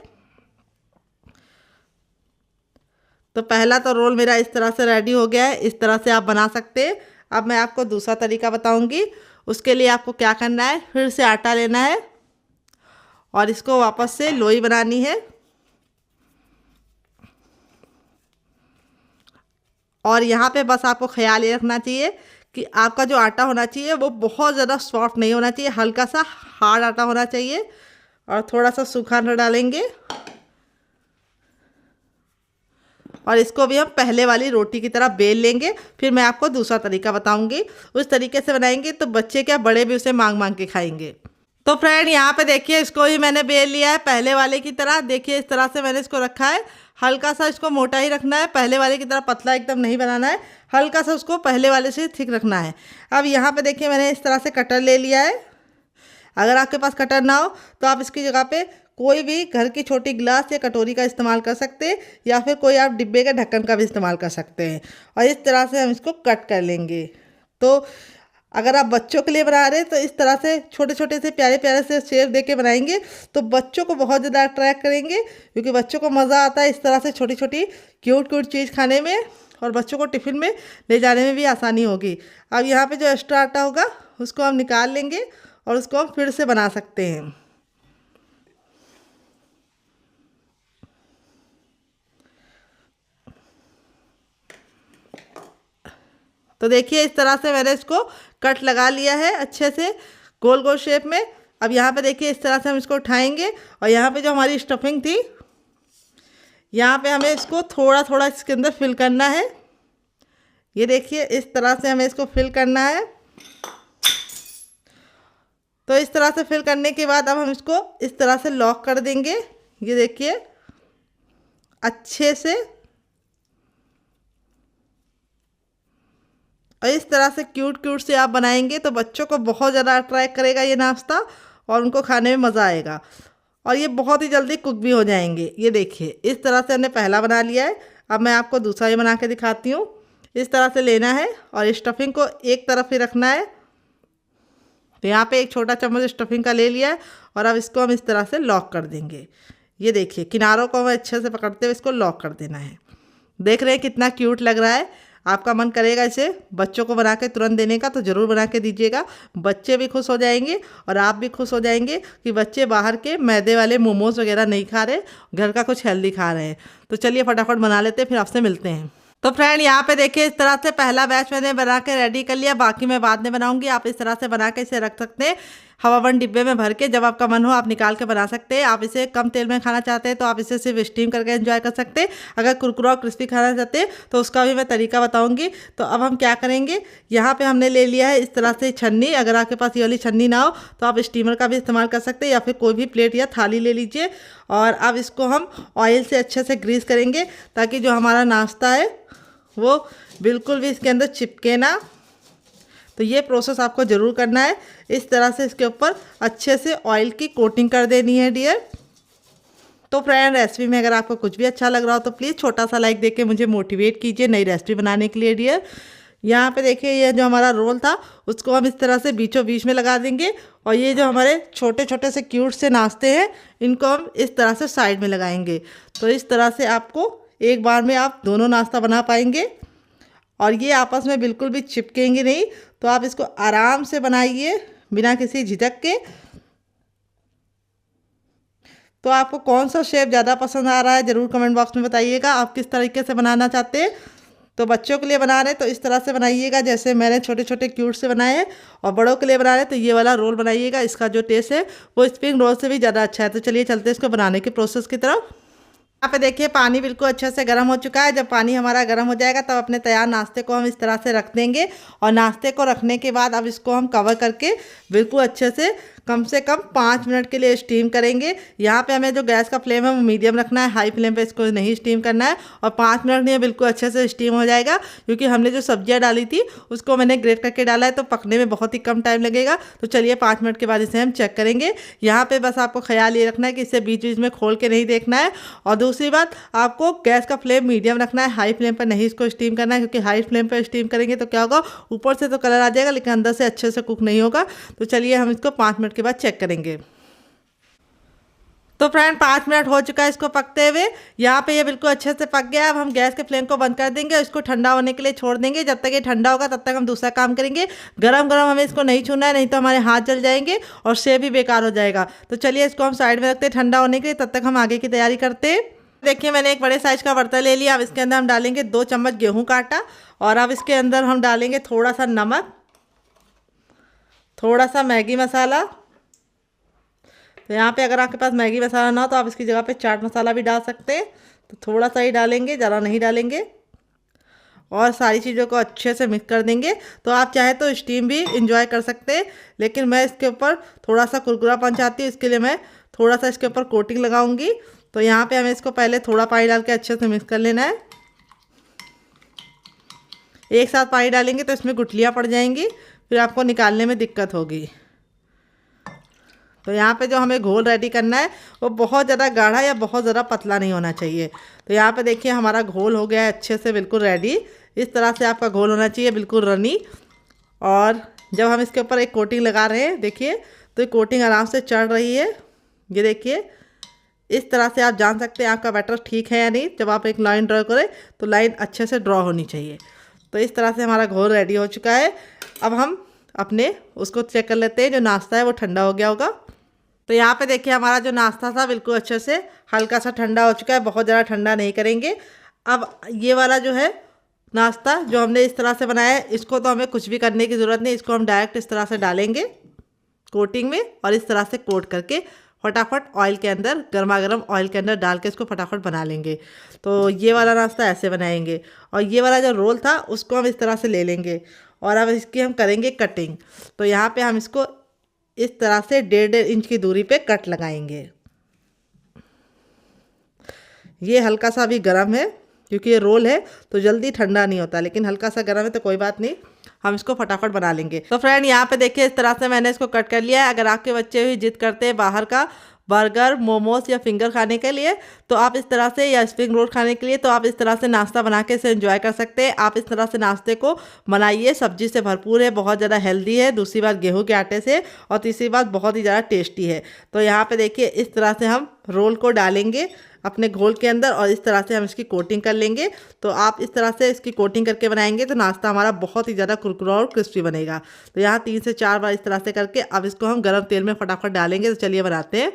तो पहला तो रोल मेरा इस तरह से रेडी हो गया है। इस तरह से आप बना सकते हैं। अब मैं आपको दूसरा तरीका बताऊंगी। उसके लिए आपको क्या करना है, फिर से आटा लेना है और इसको वापस से लोई बनानी है। और यहाँ पे बस आपको ख्याल ये रखना चाहिए कि आपका जो आटा होना चाहिए वो बहुत ज़्यादा सॉफ्ट नहीं होना चाहिए, हल्का सा हार्ड आटा होना चाहिए। और थोड़ा सा सूखा आटा डालेंगे और इसको भी हम पहले वाली रोटी की तरह बेल लेंगे। फिर मैं आपको दूसरा तरीका बताऊंगी, उस तरीके से बनाएंगे तो बच्चे क्या बड़े भी उसे मांग मांग के खाएंगे। तो फ्रेंड यहाँ पे देखिए इसको भी मैंने बेल लिया है पहले वाले की तरह। देखिए इस तरह से मैंने इसको रखा है। हल्का सा इसको मोटा ही रखना है, पहले वाले की तरह पतला एकदम नहीं बनाना है, हल्का सा उसको पहले वाले से थिक रखना है। अब यहाँ पे देखिए मैंने इस तरह से कटर ले लिया है। अगर आपके पास कटर ना हो तो आप इसकी जगह पे कोई भी घर की छोटी गिलास या कटोरी का इस्तेमाल कर सकते हैं, या फिर कोई आप डिब्बे के ढक्कन का भी इस्तेमाल कर सकते हैं। और इस तरह से हम इसको कट कर लेंगे। तो अगर आप बच्चों के लिए बना रहे हैं तो इस तरह से छोटे छोटे से प्यारे प्यारे से शेप दे के बनाएंगे तो बच्चों को बहुत ज़्यादा अट्रैक्ट करेंगे, क्योंकि बच्चों को मज़ा आता है इस तरह से छोटी छोटी क्यूट क्यूट चीज़ खाने में, और बच्चों को टिफ़िन में ले जाने में भी आसानी होगी। अब यहाँ पे जो एक्स्ट्रा आटा होगा उसको हम निकाल लेंगे और उसको हम फिर से बना सकते हैं। तो देखिए इस तरह से मैंने इसको कट लगा लिया है अच्छे से गोल गोल शेप में। अब यहाँ पे देखिए इस तरह से हम इसको उठाएंगे और यहाँ पे जो हमारी स्टफिंग थी यहाँ पे हमें इसको थोड़ा थोड़ा इसके अंदर फिल करना है। ये देखिए इस तरह से हमें इसको फिल करना है। तो इस तरह से फिल करने के बाद अब हम इसको इस तरह से लॉक कर देंगे। ये देखिए अच्छे से, और इस तरह से क्यूट क्यूट से आप बनाएंगे तो बच्चों को बहुत ज़्यादा अट्रैक्ट करेगा ये नाश्ता, और उनको खाने में मज़ा आएगा। और ये बहुत ही जल्दी कुक भी हो जाएंगे। ये देखिए इस तरह से हमने पहला बना लिया है। अब मैं आपको दूसरा ही बना के दिखाती हूँ। इस तरह से लेना है और स्टफिंग को एक तरफ ही रखना है। तो यहाँ पे एक छोटा चम्मच स्टफिंग का ले लिया है और अब इसको हम इस तरह से लॉक कर देंगे। ये देखिए किनारों को हमें अच्छे से पकड़ते हुए इसको लॉक कर देना है। देख रहे हैं कितना क्यूट लग रहा है। आपका मन करेगा इसे बच्चों को बना के तुरंत देने का, तो ज़रूर बना के दीजिएगा। बच्चे भी खुश हो जाएंगे और आप भी खुश हो जाएंगे कि बच्चे बाहर के मैदे वाले मोमोज वगैरह नहीं खा रहे, घर का कुछ हेल्दी खा रहे हैं। तो चलिए फटाफट बना लेते हैं, फिर आपसे मिलते हैं। तो फ्रेंड यहाँ पे देखिए इस तरह से पहला बैच मैंने बना के रेडी कर लिया, बाकी मैं बाद में बनाऊंगी। आप इस तरह से बना के इसे रख सकते हैं हवाबंद डिब्बे में भर के। जब आपका मन हो आप निकाल के बना सकते हैं। आप इसे कम तेल में खाना चाहते हैं तो आप इसे सिर्फ स्टीम करके एंजॉय कर सकते हैं। अगर कुरकुरा और क्रिस्पी खाना चाहते हैं तो उसका भी मैं तरीका बताऊंगी। तो अब हम क्या करेंगे, यहाँ पे हमने ले लिया है इस तरह से छन्नी। अगर आपके पास ये वाली छन्नी ना हो तो आप स्टीमर का भी इस्तेमाल कर सकते हैं, या फिर कोई भी प्लेट या थाली ले लीजिए। और अब इसको हम ऑयल से अच्छे से ग्रीस करेंगे ताकि जो हमारा नाश्ता है वो बिल्कुल भी इसके अंदर चिपके ना। तो ये प्रोसेस आपको ज़रूर करना है। इस तरह से इसके ऊपर अच्छे से ऑयल की कोटिंग कर देनी है डियर। तो फ्रेंड रेसिपी में अगर आपको कुछ भी अच्छा लग रहा हो तो प्लीज़ छोटा सा लाइक देके मुझे मोटिवेट कीजिए नई रेसिपी बनाने के लिए डियर। यहाँ पे देखिए ये जो हमारा रोल था उसको हम इस तरह से बीचों बीच में लगा देंगे, और ये जो हमारे छोटे छोटे से क्यूट से नाश्ते हैं इनको हम इस तरह से साइड में लगाएंगे। तो इस तरह से आपको एक बार में आप दोनों नाश्ता बना पाएंगे और ये आपस में बिल्कुल भी चिपकेंगे नहीं। तो आप इसको आराम से बनाइए बिना किसी झिझक के। तो आपको कौन सा शेप ज़्यादा पसंद आ रहा है ज़रूर कमेंट बॉक्स में बताइएगा। आप किस तरीके से बनाना चाहते हैं। तो बच्चों के लिए बना रहे हैं तो इस तरह से बनाइएगा जैसे मैंने छोटे छोटे क्यूट से बनाए हैं, और बड़ों के लिए बना रहे हैं तो ये वाला रोल बनाइएगा। इसका जो टेस्ट है वो स्प्रिंग रोल से भी ज़्यादा अच्छा है। तो चलिए चलते हैं इसको बनाने के प्रोसेस की तरफ। यहाँ पे देखिए पानी बिल्कुल अच्छे से गर्म हो चुका है। जब पानी हमारा गर्म हो जाएगा तब अपने तैयार नाश्ते को हम इस तरह से रख देंगे, और नाश्ते को रखने के बाद अब इसको हम कवर करके बिल्कुल अच्छे से कम 5 मिनट के लिए स्टीम करेंगे। यहाँ पे हमें जो गैस का फ्लेम है वो मीडियम रखना है, हाई फ्लेम पे इसको नहीं स्टीम करना है। और 5 मिनट में बिल्कुल अच्छे से स्टीम हो जाएगा, क्योंकि हमने जो सब्जियाँ डाली थी उसको मैंने ग्रेट करके डाला है तो पकने में बहुत ही कम टाइम लगेगा। तो चलिए 5 मिनट के बाद इसे हम चेक करेंगे। यहाँ पर बस आपको ख्याल ये रखना है कि इसे बीच बीच में खोल के नहीं देखना है। और दूसरी बात, आपको गैस का फ्लेम मीडियम रखना है, हाई फ्लेम पर नहीं इसको स्टीम करना है, क्योंकि हाई फ्लेम पर स्टीम करेंगे तो क्या होगा, ऊपर से तो कलर आ जाएगा लेकिन अंदर से अच्छे से कुक नहीं होगा। तो चलिए हम इसको 5 मिनट के बाद चेक करेंगे। तो फ्रेंड 5 मिनट हो चुका है इसको पकते हुए। यहाँ पे ये बिल्कुल अच्छे से पक गया। अब हम गैस के फ्लेम को बंद कर देंगे और इसको ठंडा होने के लिए छोड़ देंगे। जब तक ये ठंडा होगा तब तक हम दूसरा काम करेंगे। गरम गरम हमें इसको नहीं छूना है, नहीं तो हमारे हाथ जल जाएंगे और सेब भी बेकार हो जाएगा। तो चलिए इसको हम साइड में रखते हैं ठंडा होने के लिए, तब तक हम आगे की तैयारी करते हैं। देखिए मैंने एक बड़े साइज का बर्तन ले लिया। अब इसके अंदर हम डालेंगे 2 चम्मच गेहूँ का आटा और अब इसके अंदर हम डालेंगे थोड़ा सा नमक, थोड़ा सा मैगी मसाला। तो यहाँ पे अगर आपके पास मैगी मसाला ना हो तो आप इसकी जगह पे चाट मसाला भी डाल सकते हैं। तो थोड़ा सा ही डालेंगे, ज़्यादा नहीं डालेंगे। और सारी चीज़ों को अच्छे से मिक्स कर देंगे। तो आप चाहे तो स्टीम भी इंजॉय कर सकते हैं, लेकिन मैं इसके ऊपर थोड़ा सा कुरकुरापन चाहती हूँ, इसके लिए मैं थोड़ा सा इसके ऊपर कोटिंग लगाऊंगी। तो यहाँ पे हमें इसको पहले थोड़ा पानी डाल के अच्छे से मिक्स कर लेना है। एक साथ पानी डालेंगे तो इसमें गुठलियाँ पड़ जाएंगी, फिर आपको निकालने में दिक्कत होगी। तो यहाँ पे जो हमें घोल रेडी करना है वो बहुत ज़्यादा गाढ़ा या बहुत ज़्यादा पतला नहीं होना चाहिए। तो यहाँ पे देखिए हमारा घोल हो गया है अच्छे से बिल्कुल रेडी। इस तरह से आपका घोल होना चाहिए, बिल्कुल रनी। और जब हम इसके ऊपर एक कोटिंग लगा रहे हैं देखिए, तो ये कोटिंग आराम से चढ़ रही है। ये देखिए इस तरह से आप जान सकते हैं आपका बैटर ठीक है या नहीं। जब आप एक लाइन ड्रॉ करें तो लाइन अच्छे से ड्रॉ होनी चाहिए। तो इस तरह से हमारा घोल रेडी हो चुका है। अब हम अपने उसको चेक कर लेते हैं, जो नाश्ता है वो ठंडा हो गया होगा। तो यहाँ पे देखिए हमारा जो नाश्ता था बिल्कुल अच्छे से हल्का सा ठंडा हो चुका है, बहुत ज़्यादा ठंडा नहीं करेंगे। अब ये वाला जो है नाश्ता जो हमने इस तरह से बनाया है, इसको तो हमें कुछ भी करने की ज़रूरत नहीं। इसको हम डायरेक्ट इस तरह से डालेंगे कोटिंग में और इस तरह से कोट करके फटाफट ऑयल के अंदर, गर्मा गर्म ऑयल के अंदर डाल के इसको फटाफट बना लेंगे। तो ये वाला नाश्ता ऐसे बनाएंगे। और ये वाला जो रोल था उसको हम इस तरह से ले लेंगे और अब इसकी हम करेंगे कटिंग। तो यहाँ पे हम इसको इस तरह से 1.5 इंच की दूरी पे कट लगाएंगे। ये हल्का सा अभी गर्म है क्योंकि ये रोल है तो जल्दी ठंडा नहीं होता, लेकिन हल्का सा गर्म है तो कोई बात नहीं, हम इसको फटाफट बना लेंगे। तो फ्रेंड यहाँ पे देखिए इस तरह से मैंने इसको कट कर लिया है। अगर आपके बच्चे भी जिद करते हैं बाहर का बर्गर, मोमोज या फिंगर खाने के लिए, तो आप इस तरह से, या स्प्रिंग रोल खाने के लिए, तो आप इस तरह से नाश्ता बना के इसे एंजॉय कर सकते हैं। आप इस तरह से नाश्ते को बनाइए, सब्जी से भरपूर है, बहुत ज़्यादा हेल्दी है, दूसरी बात गेहूं के आटे से, और तीसरी बात बहुत ही ज़्यादा टेस्टी है। तो यहाँ पे देखिए इस तरह से हम रोल को डालेंगे अपने घोल के अंदर और इस तरह से हम इसकी कोटिंग कर लेंगे। तो आप इस तरह से इसकी कोटिंग करके बनाएंगे तो नाश्ता हमारा बहुत ही ज़्यादा कुरकुरा और क्रिस्पी बनेगा। तो यहाँ 3 से 4 बार इस तरह से करके अब इसको हम गर्म तेल में फटाफट डालेंगे। तो चलिए बनाते हैं।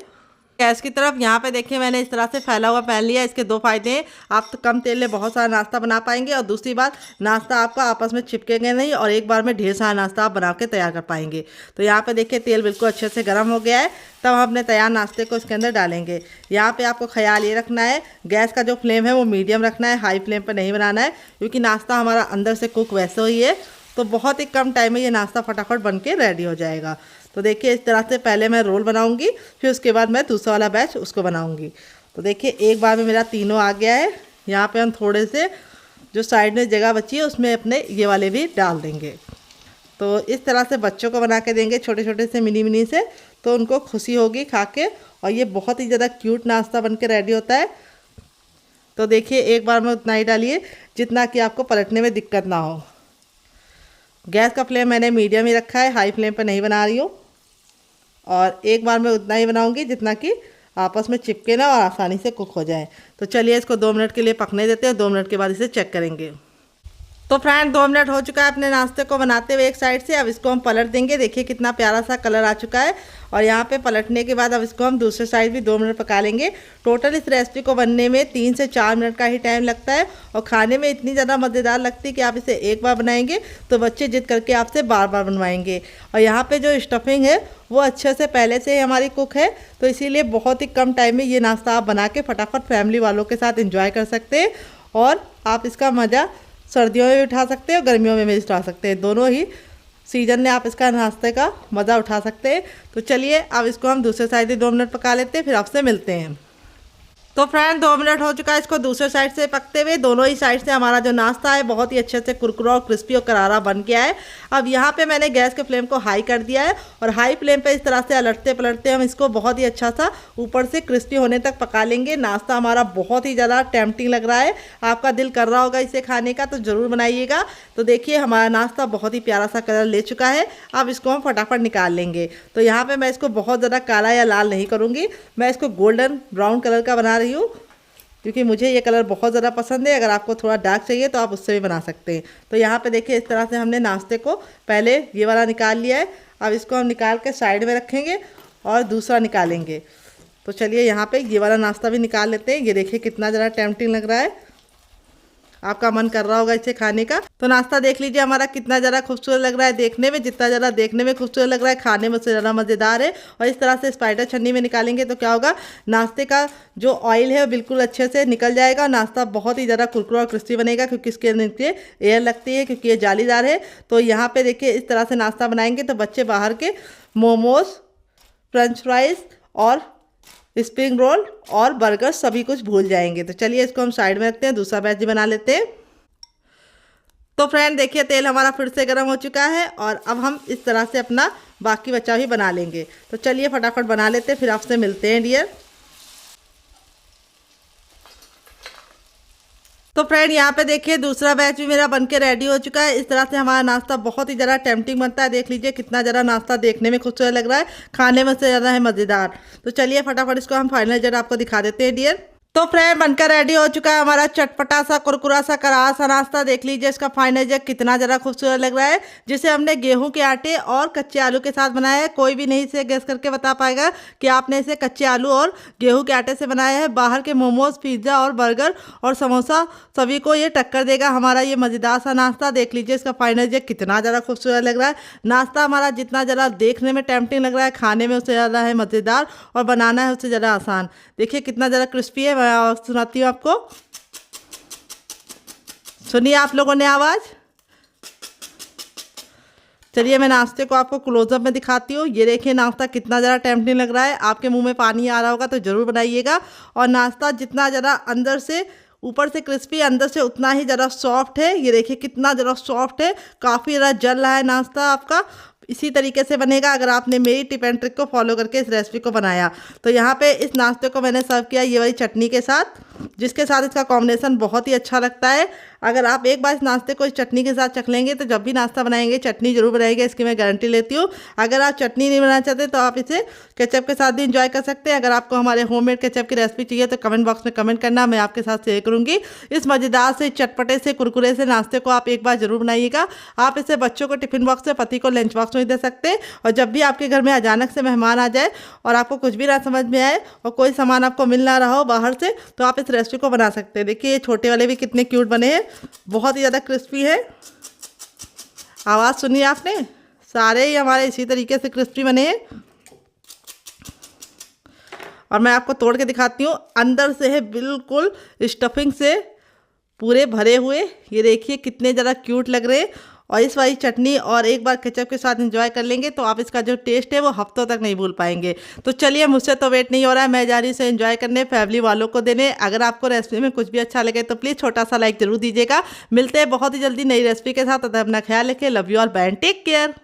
गैस की तरफ यहाँ पे देखिए मैंने इस तरह से फैला हुआ पैन लिया। इसके 2 फायदे हैं, आप तो कम तेल में बहुत सारा नाश्ता बना पाएंगे, और दूसरी बात नाश्ता आपका आपस में चिपकेगा नहीं और एक बार में ढेर सारा नाश्ता आप बना के तैयार कर पाएंगे। तो यहाँ पे देखिए तेल बिल्कुल अच्छे से गर्म हो गया है। तब हम अपने तैयार नाश्ते को इसके अंदर डालेंगे। यहाँ पे आपको ख्याल ये रखना है, गैस का जो फ्लेम है वो मीडियम रखना है, हाई फ्लेम पर नहीं बनाना है, क्योंकि नाश्ता हमारा अंदर से कुक वैसे ही है। तो बहुत ही कम टाइम में ये नाश्ता फटाफट बन के रेडी हो जाएगा। तो देखिए इस तरह से पहले मैं रोल बनाऊंगी, फिर उसके बाद मैं दूसरा वाला बैच उसको बनाऊंगी। तो देखिए एक बार में मेरा तीनों आ गया है। यहाँ पे हम थोड़े से जो साइड में जगह बची है उसमें अपने ये वाले भी डाल देंगे। तो इस तरह से बच्चों को बना के देंगे छोटे छोटे से मिनी मिनी से, तो उनको खुशी होगी खा के, और ये बहुत ही ज़्यादा क्यूट नाश्ता बन के रेडी होता है। तो देखिए एक बार में उतना ही डालिए जितना कि आपको पलटने में दिक्कत ना हो। गैस का फ्लेम मैंने मीडियम ही रखा है, हाई फ्लेम पर नहीं बना रही हूँ। और एक बार मैं उतना ही बनाऊंगी जितना कि आपस में चिपके ना और आसानी से कुक हो जाए। तो चलिए इसको 2 मिनट के लिए पकने देते हैं, 2 मिनट के बाद इसे चेक करेंगे। तो फ्रेंड 2 मिनट हो चुका है अपने नाश्ते को बनाते हुए एक साइड से। अब इसको हम पलट देंगे। देखिए कितना प्यारा सा कलर आ चुका है। और यहाँ पे पलटने के बाद अब इसको हम दूसरे साइड भी 2 मिनट पका लेंगे। टोटल इस रेसिपी को बनने में 3 से 4 मिनट का ही टाइम लगता है, और खाने में इतनी ज़्यादा मज़ेदार लगती है कि आप इसे एक बार बनाएंगे तो बच्चे जिद करके आपसे बार बार बनवाएंगे। और यहाँ पर जो स्टफिंग है वो अच्छे से पहले से ही हमारी कुक है, तो इसीलिए बहुत ही कम टाइम में ये नाश्ता आप बना के फटाफट फैमिली वालों के साथ इंजॉय कर सकते हैं। और आप इसका मज़ा सर्दियों में भी उठा सकते हैं और गर्मियों में भी उठा सकते हैं, दोनों ही सीजन में आप इसका नाश्ते का मज़ा उठा सकते हैं। तो चलिए अब इसको हम दूसरे साइड 2 मिनट पका लेते हैं, फिर आपसे मिलते हैं। तो फ्रेंड 2 मिनट हो चुका है इसको दूसरे साइड से पकते हुए। दोनों ही साइड से हमारा जो नाश्ता है बहुत ही अच्छे से कुरकुरा और क्रिस्पी और करारा बन गया है। अब यहाँ पे मैंने गैस के फ्लेम को हाई कर दिया है और हाई फ्लेम पे इस तरह से अलटते पलटते हम इसको बहुत ही अच्छा सा ऊपर से क्रिस्पी होने तक पका लेंगे। नाश्ता हमारा बहुत ही ज़्यादा टेम्पटिंग लग रहा है, आपका दिल कर रहा होगा इसे खाने का, तो ज़रूर बनाइएगा। तो देखिए हमारा नाश्ता बहुत ही प्यारा सा कलर ले चुका है। अब इसको हम फटाफट निकाल लेंगे। तो यहाँ पर मैं इसको बहुत ज़्यादा काला या लाल नहीं करूँगी, मैं इसको गोल्डन ब्राउन कलर का बना रही हूँ क्योंकि मुझे ये कलर बहुत ज़्यादा पसंद है। अगर आपको थोड़ा डार्क चाहिए तो आप उससे भी बना सकते हैं। तो यहाँ पे देखिए इस तरह से हमने नाश्ते को पहले ये वाला निकाल लिया है। अब इसको हम निकाल के साइड में रखेंगे और दूसरा निकालेंगे। तो चलिए यहाँ पे ये वाला नाश्ता भी निकाल लेते हैं। ये देखिए कितना ज़रा टेम्पटिंग लग रहा है, आपका मन कर रहा होगा इसे खाने का। तो नाश्ता देख लीजिए हमारा कितना ज़्यादा खूबसूरत लग रहा है देखने में। जितना ज़्यादा देखने में खूबसूरत लग रहा है खाने में उससे ज़्यादा मज़ेदार है। और इस तरह से स्पाइडर छन्नी में निकालेंगे तो क्या होगा, नाश्ते का जो ऑयल है वो बिल्कुल अच्छे से निकल जाएगा। नाश्ता बहुत ही ज़्यादा कुरकुरा और क्रिस्पी बनेगा क्योंकि इसके नीचे एयर लगती है, क्योंकि ये जालीदार है। तो यहाँ पर देखिए इस तरह से नाश्ता बनाएंगे तो बच्चे बाहर के मोमोज, फ्रेंच फ्राइज़ और स्प्रिंग रोल और बर्गर सभी कुछ भूल जाएंगे। तो चलिए इसको हम साइड में रखते हैं, दूसरा बैच भी बना लेते हैं। तो फ्रेंड देखिए तेल हमारा फिर से गर्म हो चुका है और अब हम इस तरह से अपना बाकी बचा भी बना लेंगे। तो चलिए फटाफट बना लेते हैं, फिर आपसे मिलते हैं डियर। तो फ्रेंड यहाँ पे देखिए दूसरा बैच भी मेरा बनके रेडी हो चुका है। इस तरह से हमारा नाश्ता बहुत ही ज़्यादा टेम्पटिंग बनता है। देख लीजिए कितना ज़्यादा नाश्ता देखने में खूबसूरत लग रहा है, खाने में से ज़्यादा है मज़ेदार। तो चलिए फटाफट इसको हम फाइनल रिजल्ट आपको दिखा देते हैं डियर। तो फ्रेंड बनकर रेडी हो चुका है हमारा चटपटा सा कुरकुरा सा करारा सा नाश्ता। देख लीजिए इसका फाइनल रिजल्ट कितना ज़्यादा खूबसूरत लग रहा है, जिसे हमने गेहूं के आटे और कच्चे आलू के साथ बनाया है। कोई भी नहीं इसे गेस करके बता पाएगा कि आपने इसे कच्चे आलू और गेहूं के आटे से बनाया है। बाहर के मोमोज, पिज्ज़ा और बर्गर और समोसा सभी को ये टक्कर देगा हमारा ये मज़ेदार सा नाश्ता। देख लीजिए इसका फाइनल रिजल्ट कितना ज़्यादा खूबसूरत लग रहा है। नाश्ता हमारा जितना ज़्यादा देखने में टेम्पटिंग लग रहा है, खाने में उससे ज़्यादा है मज़ेदार और बनाना है उससे ज़्यादा आसान। देखिए कितना ज़्यादा क्रिस्पी है। सुनाती हूँ आपको, सुनिए आप लोगों ने आवाज़। चलिए मैं नाश्ते को आपको क्लोजअप में दिखाती हूँ। ये देखिए नाश्ता कितना ज़्यादा टेम्पटिंग लग रहा है, आपके मुंह में पानी आ रहा होगा तो ज़रूर बनाइएगा। और नाश्ता जितना ज़्यादा अंदर से ऊपर से क्रिस्पी, अंदर से उतना ही ज़्यादा सॉफ्ट है। ये देखिए कितना ज़्यादा सॉफ्ट है, काफ़ी ज़्यादा जल रहा है नाश्ता आपका। इसी तरीके से बनेगा अगर आपने मेरी टिप एंड ट्रिक को फॉलो करके इस रेसिपी को बनाया। तो यहाँ पे इस नाश्ते को मैंने सर्व किया ये वाली चटनी के साथ, जिसके साथ इसका कॉम्बिनेशन बहुत ही अच्छा लगता है। अगर आप एक बार इस नाश्ते को इस चटनी के साथ चख लेंगे तो जब भी नाश्ता बनाएंगे चटनी जरूर बनाएंगे, इसकी मैं गारंटी लेती हूँ। अगर आप चटनी नहीं बनाना चाहते तो आप इसे केचप के साथ भी इंजॉय कर सकते हैं। अगर आपको हमारे होममेड केचप की रेसिपी चाहिए तो कमेंट बॉक्स में कमेंट करना, मैं आपके साथ शेयर करूँगी। इस मज़ेदार से चटपटे से कुरकुरे से नाश्ते को आप एक बार जरूर बनाइएगा। आप इसे बच्चों को टिफिन बॉक्स में, पति को लंच बॉक्स में दे सकते हैं। और जब भी आपके घर में अचानक से मेहमान आ जाए और आपको कुछ भी ना समझ में आए और कोई सामान आपको मिल ना रहा हो बाहर से, तो आप इस रेसिपी को बना सकते हैं। देखिए ये छोटे वाले भी कितने क्यूट बने हैं, बहुत ही ज़्यादा क्रिस्पी है। आवाज़ सुनिए आपने, सारे ही हमारे इसी तरीके से क्रिस्पी बने हैं। और मैं आपको तोड़ के दिखाती हूँ, अंदर से है बिल्कुल स्टफिंग से पूरे भरे हुए। ये देखिए कितने ज़्यादा क्यूट लग रहे हैं। और इस वाली चटनी और एक बार केचप के साथ एंजॉय कर लेंगे तो आप इसका जो टेस्ट है वो हफ्तों तक नहीं भूल पाएंगे। तो चलिए मुझसे तो वेट नहीं हो रहा है, मैं जा रही हूँ इसे एंजॉय करने, फैमिली वालों को देने। अगर आपको रेसिपी में कुछ भी अच्छा लगे तो प्लीज़ छोटा सा लाइक जरूर दीजिएगा। मिलते हैं बहुत ही जल्दी नई रेसिपी के साथ, तब तक अपना ख्याल रखें। Love you all, bye and take care.